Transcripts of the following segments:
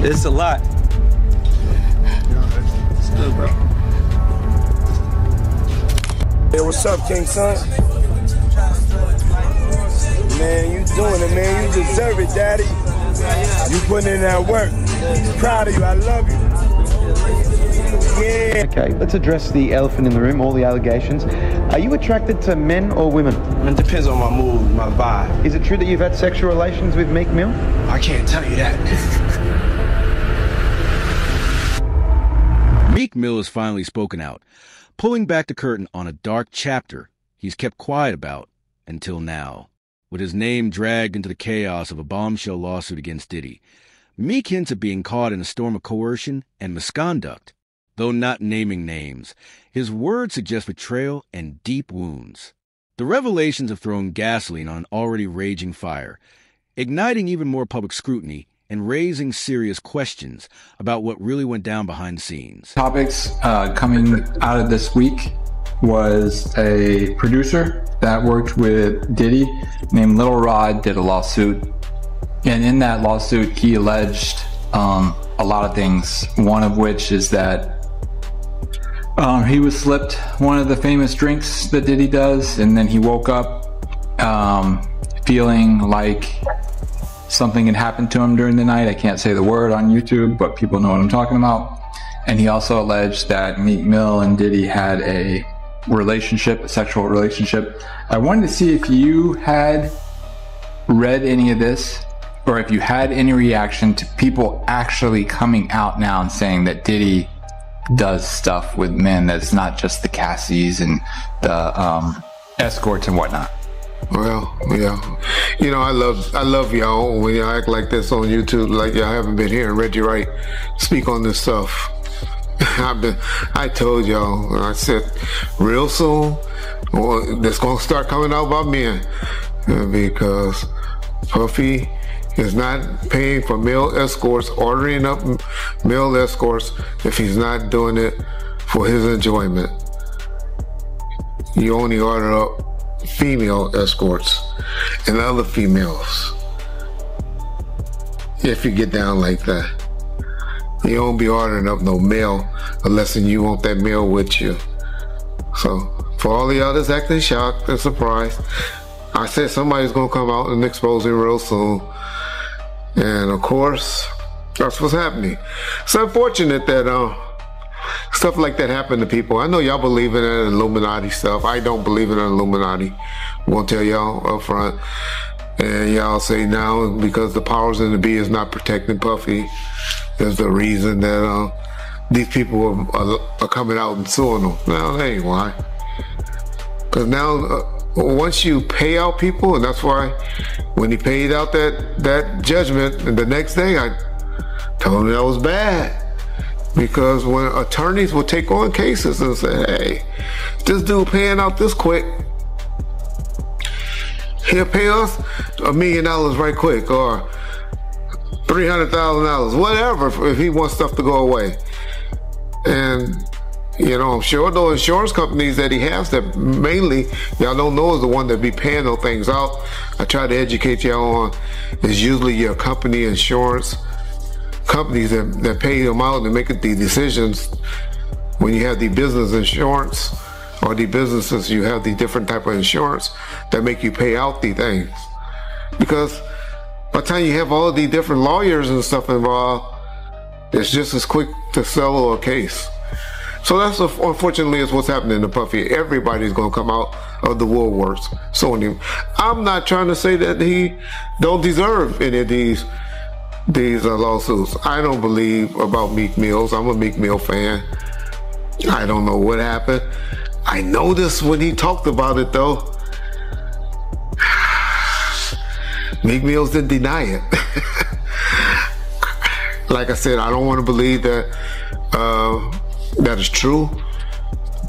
It's a lot. It's good, bro. Hey, what's up, King Son? Man, you doing it, man. You deserve it, Daddy. You putting in that work. Proud of you. I love you. Yeah. Okay, let's address the elephant in the room, all the allegations. Are you attracted to men or women? It depends on my mood, my vibe. Is it true that you've had sexual relations with Meek Mill? I can't tell you that. Meek Mill has finally spoken out, pulling back the curtain on a dark chapter he's kept quiet about until now. With his name dragged into the chaos of a bombshell lawsuit against Diddy, Meek hints at being caught in a storm of coercion and misconduct. Though not naming names, his words suggest betrayal and deep wounds. The revelations have thrown gasoline on an already raging fire, igniting even more public scrutiny and raising serious questions about what really went down behind the scenes. Topics coming out of this week was a producer that worked with Diddy named Lil Rod did a lawsuit. And in that lawsuit, he alleged a lot of things. One of which is that he was slipped one of the famous drinks that Diddy does, and then he woke up feeling like something had happened to him during the night. I can't say the word on YouTube, but people know what I'm talking about. And he also alleged that Meek Mill and Diddy had a relationship, a sexual relationship. I wanted to see if you had read any of this, or if you had any reaction to people actually coming out now and saying that Diddy does stuff with men that's not just the Cassies and the escorts and whatnot. Well, yeah, you know, I love y'all when y'all act like this on YouTube, like y'all haven't been hearing Reggie Wright speak on this stuff. I told y'all, I said real soon, that's gonna start coming out about men, because Puffy is not paying for male escorts, ordering up male escorts if he's not doing it for his enjoyment. You only order up female escorts and other females if you get down like that. You don't be ordering up no male unless you want that male with you. So for all the others acting shocked and surprised, I said somebody's gonna come out and expose him real soon. And of course, that's what's happening. It's unfortunate that stuff like that happened to people. I know y'all believe in that Illuminati stuff. I don't believe in the Illuminati. I'm gonna tell y'all up front. And y'all say now because the powers in the be is not protecting Puffy is the reason that these people are coming out and suing them. No, that ain't why. Because now once you pay out people, and that's why when he paid out that judgment, and the next day I told him that was bad. Because when attorneys will take on cases and say, hey, this dude paying out this quick, he'll pay us $1 million right quick, or $300,000, whatever, if he wants stuff to go away. And you know, I'm sure those insurance companies that he has that mainly y'all don't know is the one that be paying those things out. I try to educate y'all on is usually your company insurance companies that pay them out and make the decisions when you have the business insurance or the businesses, you have the different type of insurance that make you pay out the things. Because by the time you have all the different lawyers and stuff involved, it's just as quick to settle a case. So that's unfortunately is what's happening to Puffy. Everybody's gonna come out of the woodworks suing him. I'm not trying to say that he don't deserve any of these lawsuits. I don't believe about Meek Mills. I'm a Meek Mill fan. I don't know what happened. I noticed when he talked about it though, Meek Mills didn't deny it. Like I said, I don't want to believe that that is true,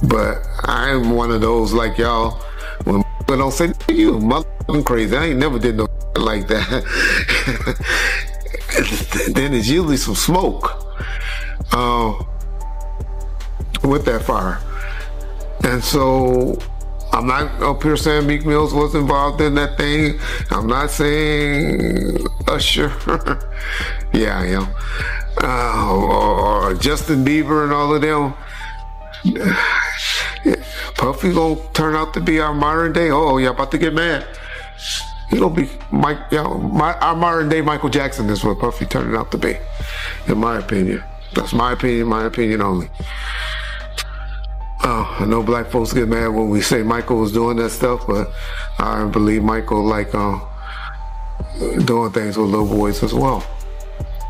but I'm one of those like y'all, when people don't say, you motherfucking crazy, I ain't never did no like that. Then it's usually some smoke with that fire. And so I'm not up here saying Meek Mills was involved in that thing. I'm not saying Usher. Yeah, I am. or Justin Bieber and all of them. Puffy gonna turn out to be our modern day. Oh, y'all about to get mad. He gonna be our modern day Michael Jackson is what Puffy turning out to be, in my opinion. That's my opinion only. I know black folks get mad when we say Michael was doing that stuff, but I believe Michael doing things with little boys as well.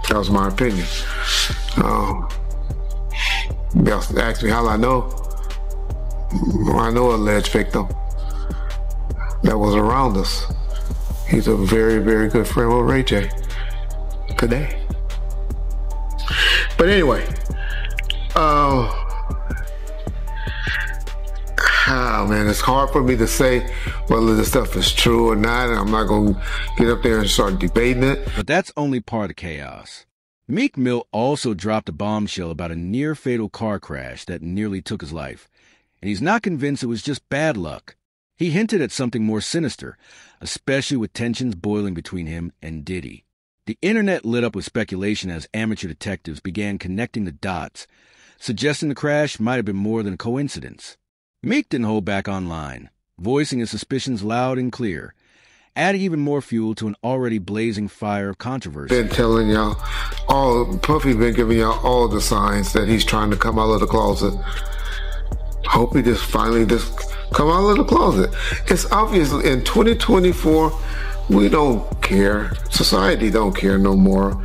That was my opinion. Y'all asked me how I know. I know a alleged victim that was around us. He's a very, very good friend with Ray J today. But anyway, man, it's hard for me to say whether this stuff is true or not, and I'm not going to get up there and start debating it. But that's only part of chaos. Meek Mill also dropped a bombshell about a near-fatal car crash that nearly took his life, and he's not convinced it was just bad luck. He hinted at something more sinister, especially with tensions boiling between him and Diddy. The internet lit up with speculation as amateur detectives began connecting the dots, suggesting the crash might have been more than a coincidence. Meek didn't hold back online, voicing his suspicions loud and clear, adding even more fuel to an already blazing fire of controversy. Been telling y'all, Puffy been giving y'all all the signs that he's trying to come out of the closet. Hope he finally come out of the closet. It's obvious in 2024, we don't care. Society don't care no more.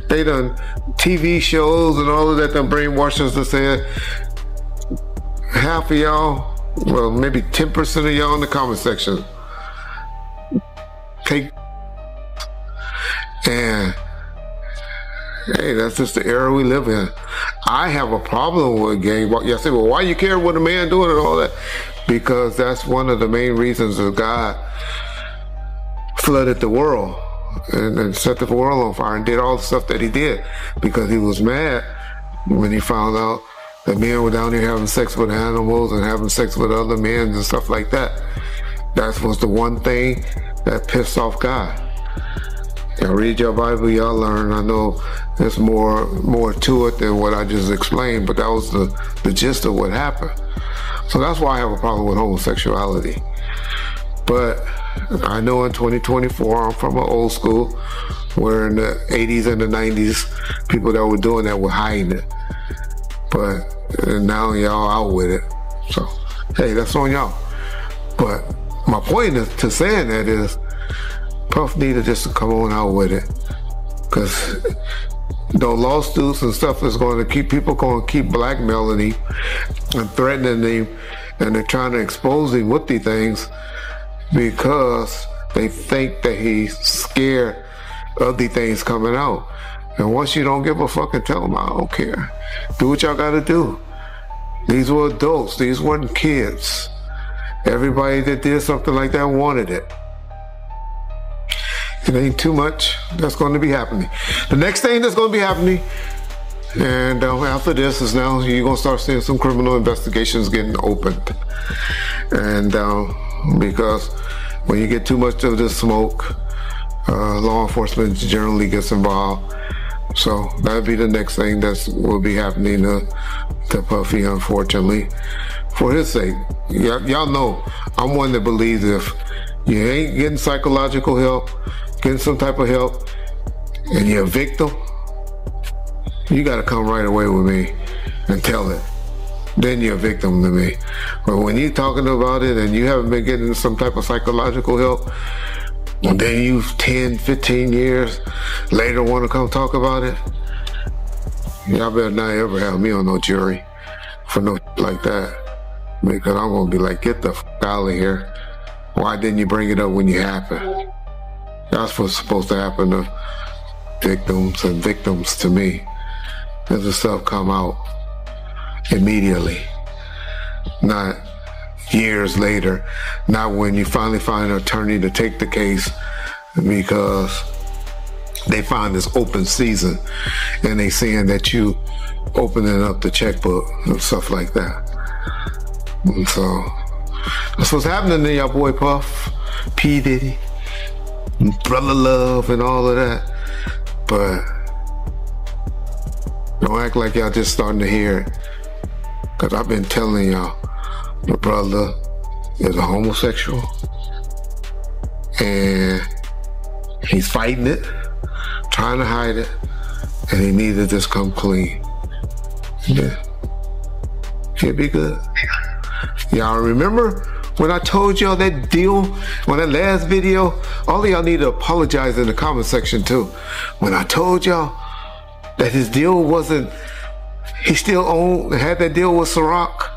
They done TV shows and all of that done brainwashed us to say half of y'all, well, maybe 10% of y'all in the comment section take, and hey, that's just the era we live in. I have a problem with gang. Y'all say, well, why you care what a man doing and all that? Because that's one of the main reasons that God flooded the world and set the world on fire and did all the stuff that he did, because he was mad when he found out that men were down here having sex with animals and having sex with other men and stuff like that. That was the one thing that pissed off God. Y'all read your Bible, y'all learn. I know there's more to it than what I just explained, but that was the gist of what happened. So that's why I have a problem with homosexuality. But I know in 2024, I'm from an old school, where in the 80s and the 90s, people that were doing that were hiding it. But now y'all out with it. So, hey, that's on y'all. But my point to saying that is, Puff needed just to come on out with it. Because the lawsuits and stuff is going to keep blackmailing him and threatening him, and they're trying to expose him with these things because they think that he's scared of these things coming out. And once you don't give a fuck and tell them, I don't care. Do what y'all gotta do. These were adults. These weren't kids. Everybody that did something like that wanted it. It ain't too much that's going to be happening. The next thing that's going to be happening, and after this, is now you're going to start seeing some criminal investigations getting opened. And because when you get too much of this smoke, law enforcement generally gets involved. So that'll be the next thing that will be happening to Puffy, unfortunately, for his sake. Y'all know I'm one that believes if you ain't getting psychological help, getting some type of help, and you're a victim, you got to come right away with me and tell it. Then you're a victim to me. But when you're talking about it and you haven't been getting some type of psychological help, and then you 10, 15 years later want to come talk about it, y'all better not ever have me on no jury for no like that. Because I'm going to be like, get the f out of here. Why didn't you bring it up when you happened? That's what's supposed to happen to victims and victims to me. Let the stuff come out immediately, not years later, not when you finally find an attorney to take the case because they find this open season and they seeing that you opening up the checkbook and stuff like that. And so that's what's happening to y'all boy Puff, P. Diddy, Brother Love and all of that. But Don't act like y'all just starting to hear it. Cause I've been telling y'all, the brother is a homosexual. And he's fighting it, trying to hide it, and he needs to just come clean. Yeah. He'll be good. Y'all remember when I told y'all that deal, when that last video, all of y'all need to apologize in the comment section too. When I told y'all that his deal wasn't, he still had that deal with Ciroc.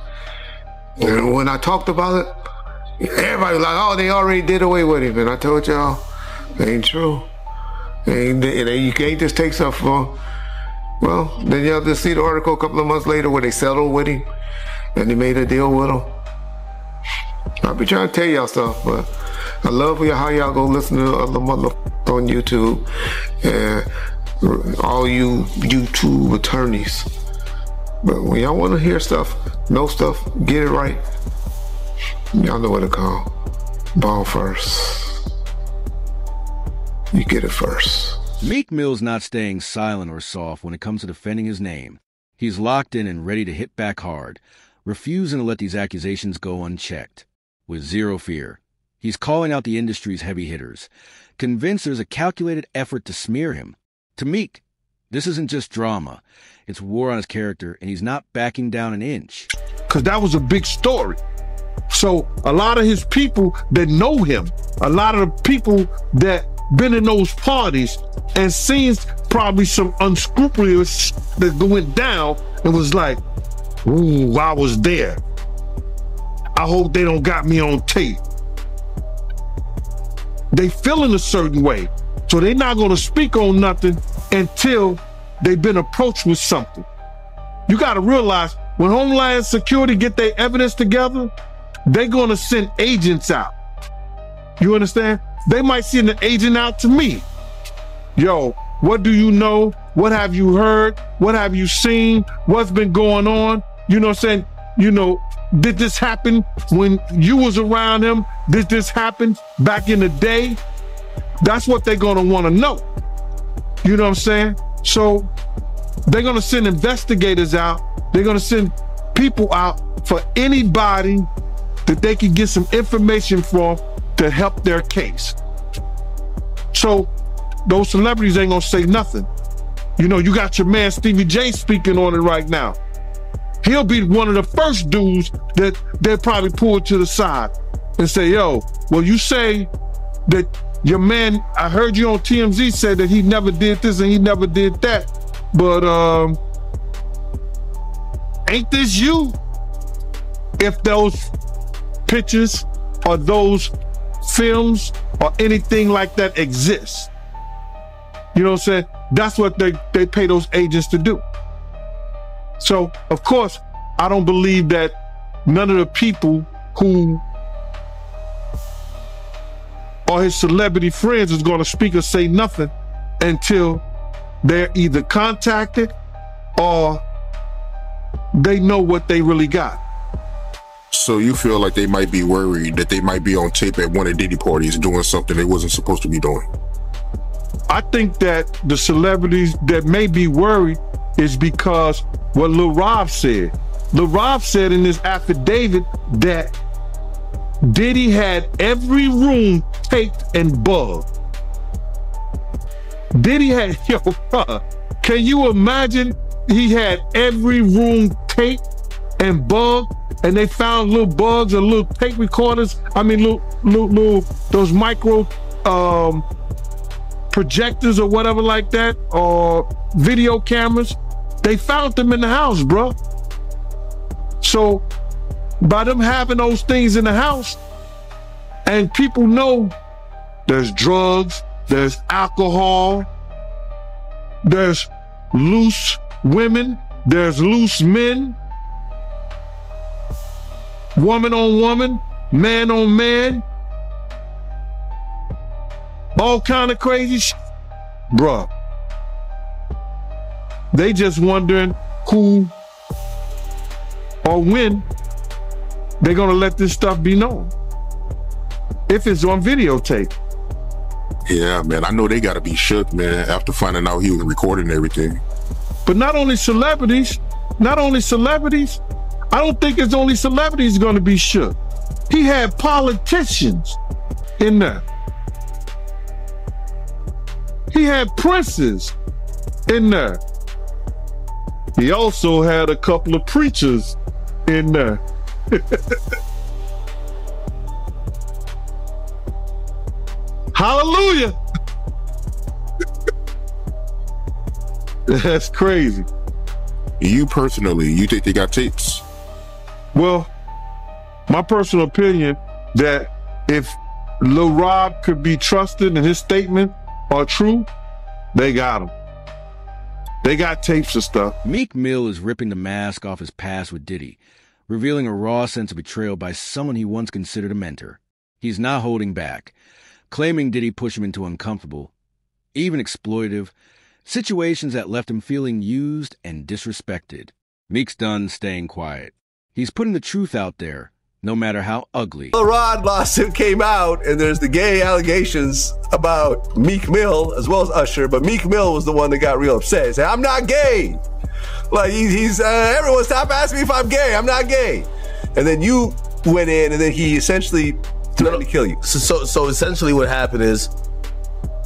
And when I talked about it, everybody was like, oh, they already did away with him. And I told y'all, it ain't true. You can't just take stuff from. Well, then y'all just see the article a couple of months later where they settled with him and they made a deal with him. I'll be trying to tell y'all stuff, but I love how y'all go listen to other motherfuckers on YouTube and all you YouTube attorneys. But when y'all want to hear stuff, know stuff, get it right, y'all know what to call. Ball first. You get it first. Meek Mill's not staying silent or soft when it comes to defending his name. He's locked in and ready to hit back hard, refusing to let these accusations go unchecked. With zero fear, he's calling out the industry's heavy hitters, convinced there's a calculated effort to smear him. To Meek, this isn't just drama. It's war on his character, and he's not backing down an inch. Because that was a big story. So a lot of his people that know him, a lot of the people that been in those parties and seen probably some unscrupulous that went down and was like, ooh, I was there. I hope they don't got me on tape. They feeling a certain way. So they're not gonna speak on nothing until they've been approached with something. You gotta realize when Homeland Security get their evidence together, they're gonna send agents out. You understand? They might send an agent out to me. Yo, what do you know? What have you heard? What have you seen? What's been going on? You know what I'm saying? You know, did this happen when you was around him? Did this happen back in the day? That's what they're gonna wanna know. You know what I'm saying? So they're gonna send investigators out. They're gonna send people out for anybody that they can get some information from to help their case. So those celebrities ain't gonna say nothing. You know, you got your man Stevie J speaking on it right now. He'll be one of the first dudes that they'll probably pull to the side and say, yo, well, you say that your man, I heard you on TMZ say that he never did this and he never did that, but ain't this you? If those pictures or those films or anything like that exists. You know what I'm saying? That's what they pay those agents to do. So, of course, I don't believe that none of the people who are his celebrity friends is going to speak or say nothing until they're either contacted or they know what they really got. So you feel like they might be worried that they might be on tape at one of Diddy parties doing something they wasn't supposed to be doing? I think that the celebrities that may be worried is because what Lil Rob said. Lil Rob said in his affidavit that Diddy had every room taped and bugged. Diddy had, yo, bruh, can you imagine he had every room taped and bugged, and they found little bugs or little tape recorders, I mean little those micro projectors or whatever like that, or video cameras. They found them in the house, bro. So by them having those things in the house, and people know there's drugs, there's alcohol, there's loose women, there's loose men, woman on woman, man on man, all kind of crazy shit. Bruh, they just wondering who or when they're gonna let this stuff be known. If it's on videotape. Yeah, man, I know they gotta be shook, man, after finding out he was recording everything. But not only celebrities, I don't think it's only celebrities going to be shook. He had politicians in there. He had princes in there. He also had a couple of preachers in there. Hallelujah. That's crazy. You personally, you think they got tapes? Well, my personal opinion that if Lil Rob could be trusted and his statement are true, they got him. They got tapes and stuff. Meek Mill is ripping the mask off his past with Diddy, revealing a raw sense of betrayal by someone he once considered a mentor. He's not holding back, claiming Diddy pushed him into uncomfortable, even exploitive, situations that left him feeling used and disrespected. Meek's done staying quiet. He's putting the truth out there, no matter how ugly. The Rod lawsuit came out, and there's the gay allegations about Meek Mill as well as Usher, but Meek Mill was the one that got real upset. He said, I'm not gay. Like, everyone stop asking me if I'm gay. I'm not gay. And then you went in, and then he essentially threatened to kill you. So essentially what happened is,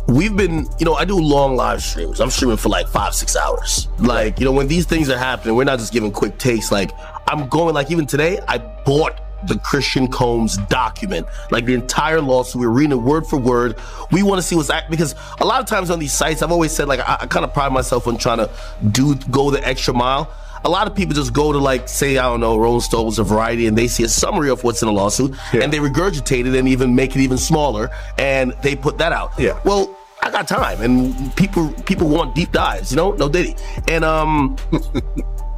we've been, I do long live streams. I'm streaming for like 5-6 hours. Like, when these things are happening, we're not just giving quick takes. Like, I'm going, like, even today, I bought the Christian Combs document, like the entire lawsuit. We're reading it word for word. We want to see because a lot of times on these sites, I've always said, like, I kind of pride myself on trying to go the extra mile. A lot of people just go to, like, say, I don't know, Rolling Stones or Variety, and they see a summary of what's in the lawsuit, and they regurgitate it and even make it even smaller, and they put that out. Yeah. Well, I got time, and people want deep dives, no Diddy, and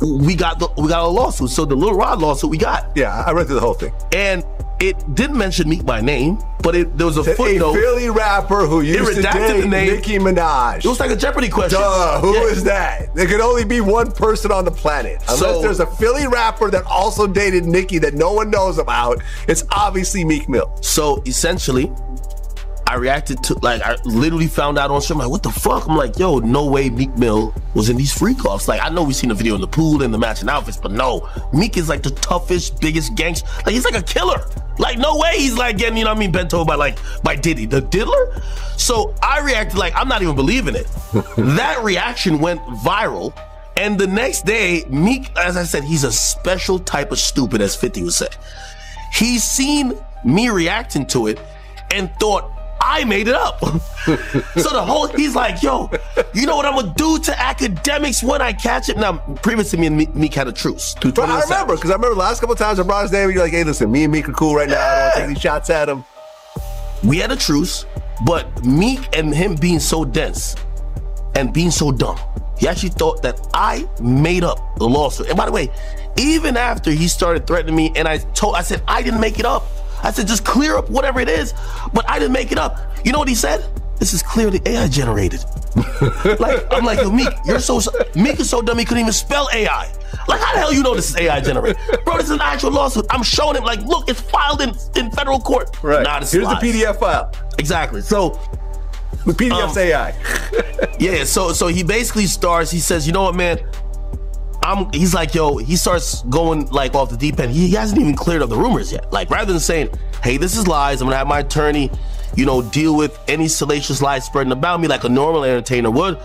we got a lawsuit. So the Lil Rod lawsuit we got. Yeah, I read through the whole thing, and it didn't mention Meek by name, but there was a footnote. A Philly rapper who used to date the name Nicki Minaj. It was like a Jeopardy question. Duh, who is that? There could only be one person on the planet. Unless there's a Philly rapper that also dated Nicki that no one knows about. It's obviously Meek Mill. So essentially, I reacted to, like, I literally found out on stream, like, what the fuck? I'm like, yo, no way Meek Mill was in these freak-offs. Like, I know we've seen the video in the pool and the matching outfits, but no, Meek is like the toughest, biggest gangster. Like, he's like a killer. Like, no way he's like getting, bent over by Diddy, the diddler. So I reacted like, I'm not even believing it. That reaction went viral. And the next day, Meek, as I said, he's a special type of stupid, as 50 would say. He's seen me reacting to it and thought, I made it up. So he's like, yo, you know what I'm gonna do to academics when I catch it? Now, previously me and Meek had a truce. But I remember, because I remember the last couple of times I brought his name, you're like, hey, listen, me and Meek are cool right now. I don't want to take any shots at him. We had a truce, but Meek and him being so dense and being so dumb, he actually thought that I made up the lawsuit. And by the way, even after he started threatening me, and I said, I didn't make it up. I said, just clear up whatever it is, but I didn't make it up. You know what he said? This is clearly AI generated. Like, I'm like, yo, Meek, Meek is so dumb he couldn't even spell AI. Like, how the hell you know this is AI generated? Bro, this is an actual lawsuit. I'm showing him, like, look, it's filed in federal court. Right. Nah, here's lies. The PDF file. Exactly. So the PDF's AI. Yeah, so he basically starts, he says, you know what, man? He's like, yo, he starts going like off the deep end. He hasn't even cleared up the rumors yet. Like, rather than saying, hey, this is lies, I'm gonna have my attorney, deal with any salacious lies spreading about me like a normal entertainer would.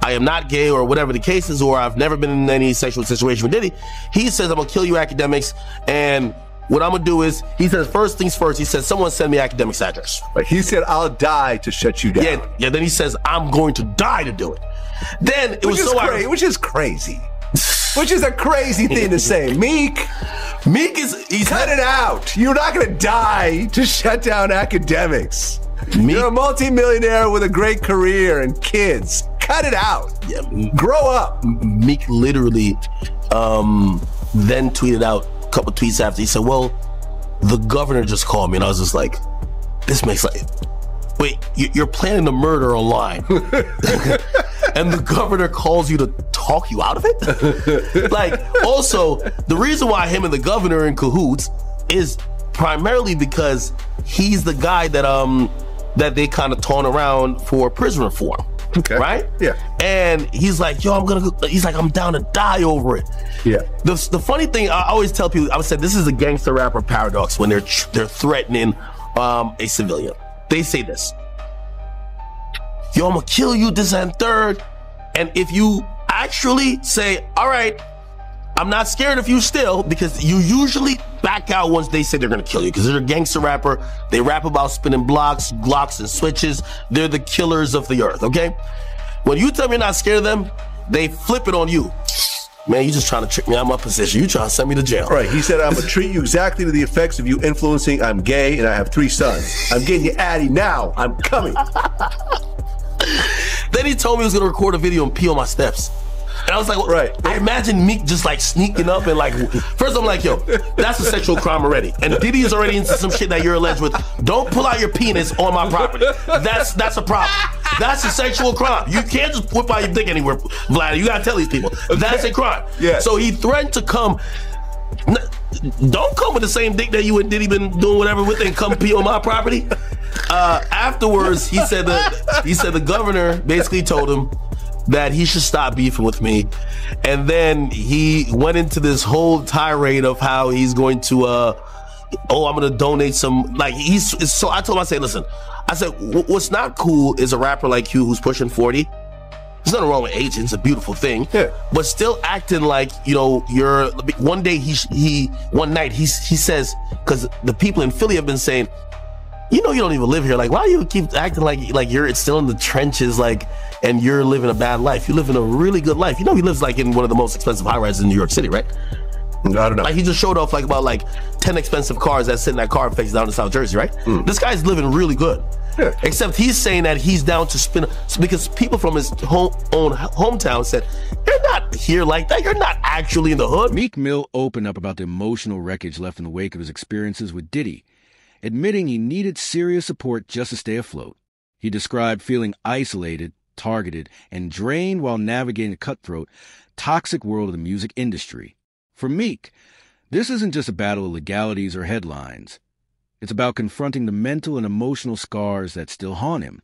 I am not gay or whatever the case is, or I've never been in any sexual situation with Diddy. He says, I'm gonna kill you academics, and what I'm gonna do is, he says, first things first, he says, someone send me academics address. Like, he said, I'll die to shut you down. Yeah, then he says, I'm going to die to do it. Then it was so ironic. Which is crazy. Which is a crazy thing to say. Meek is cut it out. You're not gonna die to shut down academics. You're a multimillionaire with a great career and kids. Cut it out. Yeah, grow up. Meek literally then tweeted out a couple tweets after. He said, well, the governor just called me, and I was just like, this makes like, wait, you're planning a murder online. And the governor calls you to talk you out of it? Like, also, the reason why him and the governor are in cahoots is primarily because he's the guy that they kind of taunt around for prison reform. Okay. Right? Yeah. And he's like, yo, I'm down to die over it. Yeah. The funny thing, I always tell people, I would say this is a gangster rapper paradox when they're threatening a civilian. They say this, yo, I'm gonna kill you, this and third. And if you actually say, all right, I'm not scared of you still, because you usually back out once they say they're gonna kill you, because they're a gangster rapper. They rap about spinning blocks, glocks, and switches. They're the killers of the earth, okay? When you tell me you're not scared of them, they flip it on you. Man, you just trying to trick me out of my position. You trying to send me to jail. Right, he said, I'm gonna treat you exactly to the effects of you influencing. I'm gay and I have 3 sons. I'm getting you Addy now. I'm coming. Then he told me he was gonna record a video and pee on my steps. And I was like, well, right. I imagine Meek just like sneaking up and like, first I'm like, yo, that's a sexual crime already. And Diddy is already into some shit that you're alleged with. Don't pull out your penis on my property. That's a problem. That's a sexual crime. You can't just whip out your dick anywhere, Vlad. You gotta tell these people. That's a crime. Yeah. So he threatened to come. Don't come with the same dick that you and Diddy been doing whatever with and come pee on my property. Afterwards, he said the governor basically told him that he should stop beefing with me. And then he went into this whole tirade of how he's going to, I'm going to donate some, like, so I told him, I said, listen, I said, what's not cool is a rapper like you who's pushing 40. There's nothing wrong with age, it's a beautiful thing. Yeah. But still acting like, you're, one day one night he says, because the people in Philly have been saying, you don't even live here. Like, why do you keep acting like you're still in the trenches, like, and you're living a bad life? You live in a really good life. He lives like in one of the most expensive high rises in New York City, right? I don't know. Like, he just showed off about 10 expensive cars that sit in that car face down in South Jersey, right? This guy's living really good. Yeah. Except he's saying that he's down to spin, because people from his own hometown said, you're not here like that. You're not actually in the hood. Meek Mill opened up about the emotional wreckage left in the wake of his experiences with Diddy, admitting he needed serious support just to stay afloat. He described feeling isolated, targeted, and drained while navigating the cutthroat, toxic world of the music industry. For Meek, this isn't just a battle of legalities or headlines. It's about confronting the mental and emotional scars that still haunt him.